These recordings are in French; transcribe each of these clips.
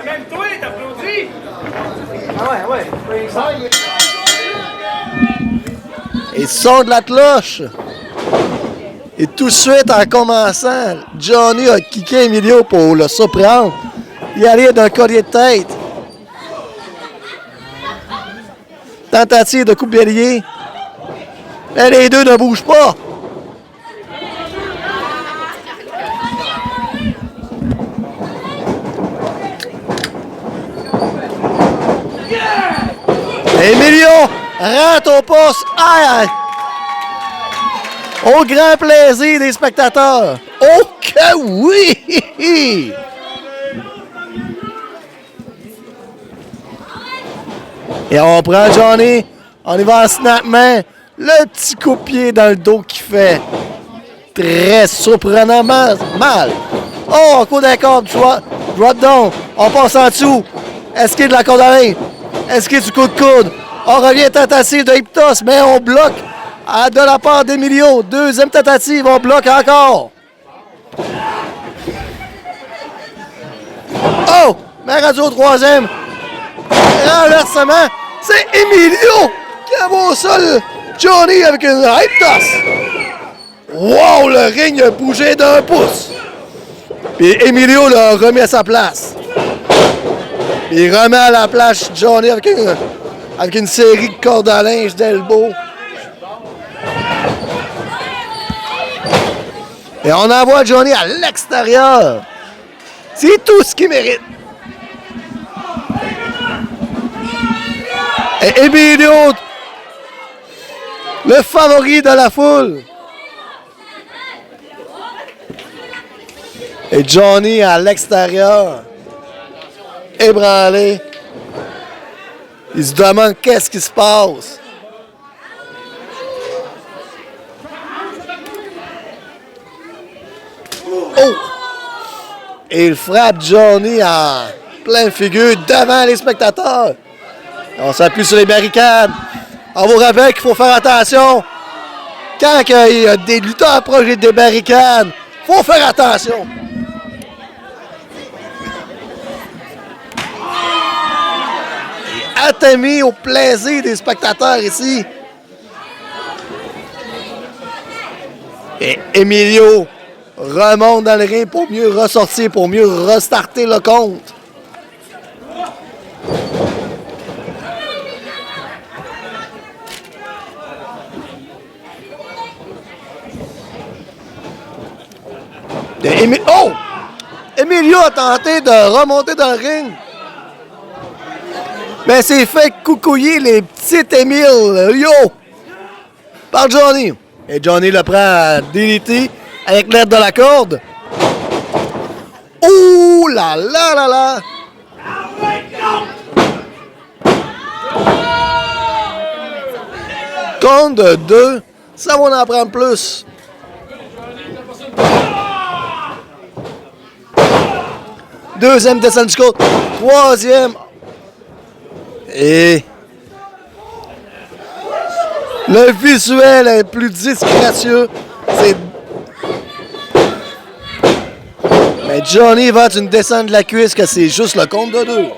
Même toi, t'applaudis! Ah ouais. Et son de la cloche. Et tout de suite, en commençant, Johnny a kické Emilio pour le surprendre. Il allait d'un collier de tête. Tentative de coupe bélier. Mais les deux ne bougent pas. Emilio rentre au poste. Aïe! Au grand plaisir des spectateurs. Oh que oui! Et on prend Johnny. On y va en snap-main. Le petit coup de pied dans le dos qui fait très surprenamment mal. Oh, coup d'un corde, drop down. On passe en dessous. Est-ce qu'il y a de la corde à main? Est-ce qu'il y a du coup de coude? On revient tentative de Iptos, mais on bloque de la part d'Emilio. Deuxième tentative, on bloque encore. Oh! Mais radio au troisième. Renversement. C'est Emilio qui a au sol Johnny avec une Iptos. Wow! Le ring a bougé d'un pouce. Puis Emilio l'a remis à sa place. Il remet à la place Johnny avec une série de cordes à linge d'elbow. Et on envoie Johnny à l'extérieur. C'est tout ce qu'il mérite. Et Emilio, le favori de la foule. Et Johnny à l'extérieur. Ébranlé. Il se demande qu'est-ce qui se passe. Oh! Et il frappe Johnny en pleine figure devant les spectateurs. On s'appuie sur les barricades. On vous rappelle qu'il faut faire attention. Quand il y a des lutteurs proches des barricades, il faut faire attention. Atténué au plaisir des spectateurs ici. Et Emilio remonte dans le ring pour mieux ressortir, pour mieux restarter le compte. Oh! Emilio a tenté de remonter dans le ring. Mais c'est fait coucouiller les petits Émile, yo! Par Johnny. Et Johnny le prend à DDT avec l'aide de la corde. Ouh là là là là! Compte de 2, ça va en prendre plus. Deuxième descente du côte. Troisième. Et le visuel est plus disgracieux. Mais Johnny va une descente de la cuisse que c'est juste le compte de 2.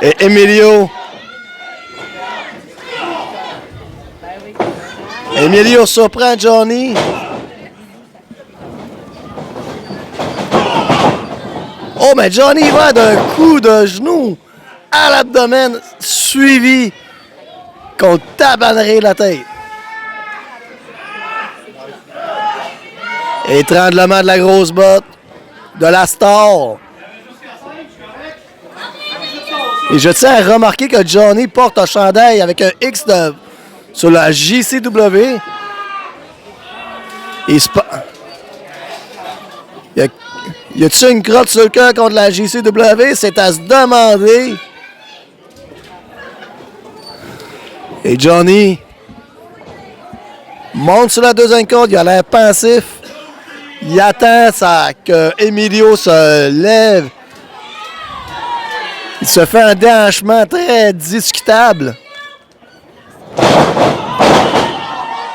Et Emilio surprend Johnny. Oh, mais Johnny va d'un coup de genou à l'abdomen, suivi qu'on tabannerait la tête. Étranglement de la grosse botte de la star. Et je tiens à remarquer que Johnny porte un chandail avec un X sur la JCW. Y a-t-il une crotte sur le cœur contre la JCW? C'est à se demander. Et Johnny monte sur la deuxième corde. Il a l'air pensif. Il attend que Emilio se lève. Il se fait un déhanchement très discutable.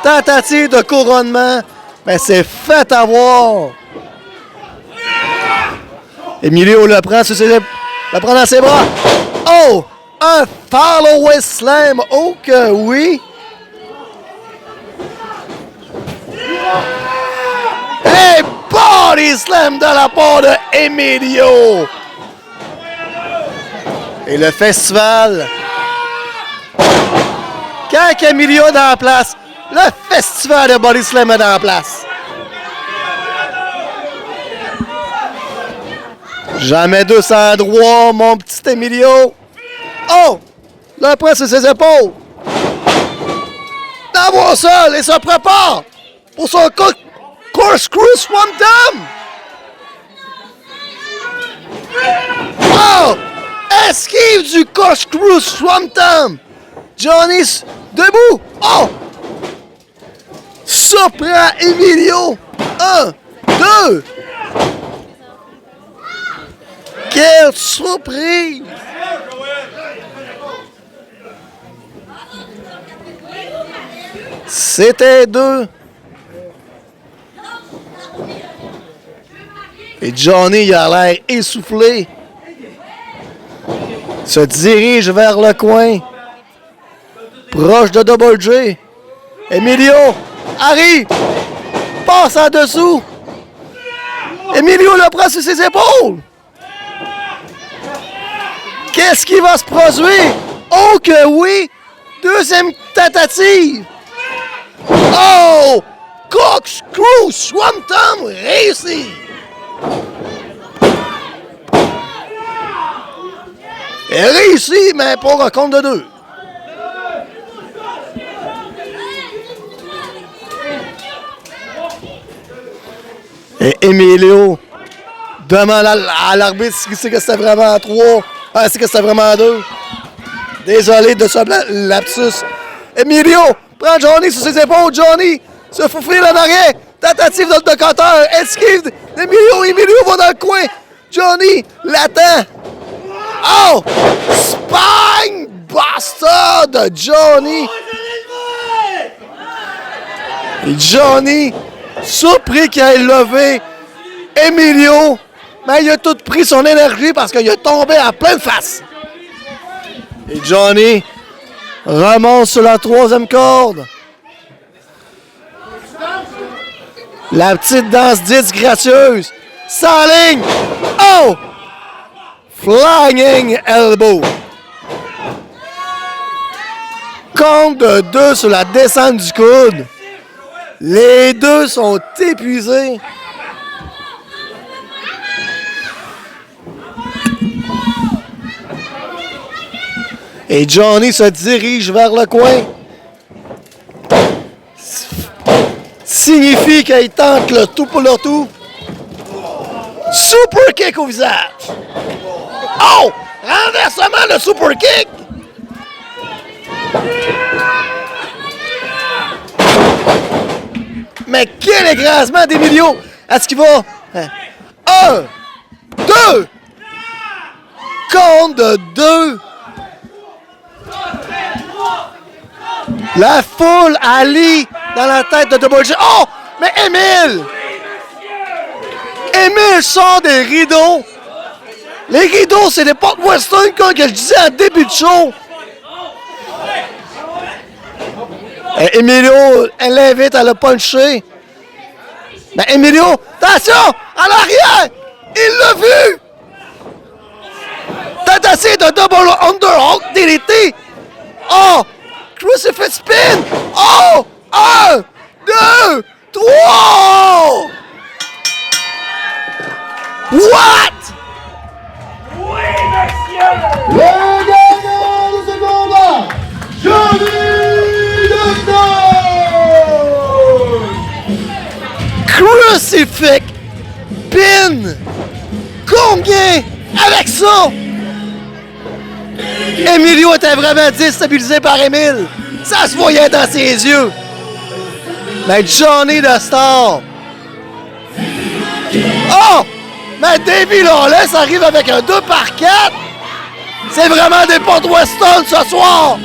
Tentative de couronnement, mais c'est fait avoir. Emilio le prend dans ses bras. Oh! Un follow-away slam. Oh que oui! Et body slam de la part de Emilio! Et le festival. Quand Emilio est dans la place, le festival de body slam est dans la place. Jamais 200 droits, mon petit Emilio. Oh! Le prend sur ses épaules. D'avoir seul et se prépare pour son corkscrew swanton. Oh! Esquive du corkscrew swanton. Johnny debout. Oh! Surprend Emilio. 1, 2. Quelle surprise! C'était 2. Et Johnny, il a l'air essoufflé. Se dirige vers le coin. Proche de Double J. Emilio arrive. Passe en dessous. Emilio le prend sur ses épaules. Qu'est-ce qui va se produire? Oh que oui! Deuxième tentative. Oh! Corkscrew swanton réussi. Et réussi, mais pour un compte de 2. Et Emilio demande à l'arbitre si c'est que c'était vraiment 3. Ah, c'est que c'était vraiment 2. Désolé de ce lapsus. Emilio prend Johnny sur ses épaules. Johnny se faufile en arrière. Tentative de cutter. Esquive d'Emilio. Emilio va dans le coin. Johnny l'attend. Oh! Spine Buster de Johnny. Et Johnny, surpris qu'il ait levé Emilio, mais il a tout pris son énergie parce qu'il est tombé à pleine face. Et Johnny remonte sur la 3e corde. La petite danse disgracieuse. Sans ligne. Oh! Flying elbow. Compte de 2 sur la descente du coude. Les deux sont épuisés. Et Johnny se dirige vers le coin. Signifie qu'il tente le tout pour le tout. Super kick au visage. Oh! Renversement le super kick. Mais quel écrasement d'Emilio! Est-ce qu'il va? 1, 2! Compte de 2! La foule allie dans la tête de Double J. Oh! Mais Émile! Émile sort des rideaux! Les rideaux, c'est des portes western comme je disais en début de show! Et Emilio, elle l'invite à le puncher. Mais Emilio, attention! À l'arrière! Il l'a vu! Tentative de double underhook DDT! Oh! Crucifix spin! Oh! 1, 2, 3! What? Oui, monsieur! Le gagnant de ce combat, Johnny Dundon! Crucifix pin! Combien avec ça? Emilio était vraiment déstabilisé par Émile. Ça se voyait dans ses yeux. Mais Johnny the Star Oh! Mais Davy Lawless arrive avec un 2 par 4. C'est vraiment des potes Weston ce soir.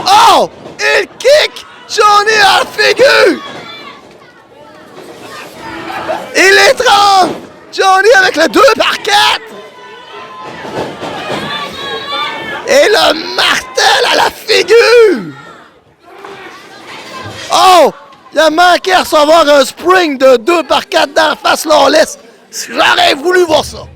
Oh! Il kick Johnny à la figure. Il étrangle Johnny avec le 2 par 4. Et le martel à la figure. Oh! Il a manqué à recevoir un spring de 2 par 4 dans la face Lawless. J'aurais voulu voir ça.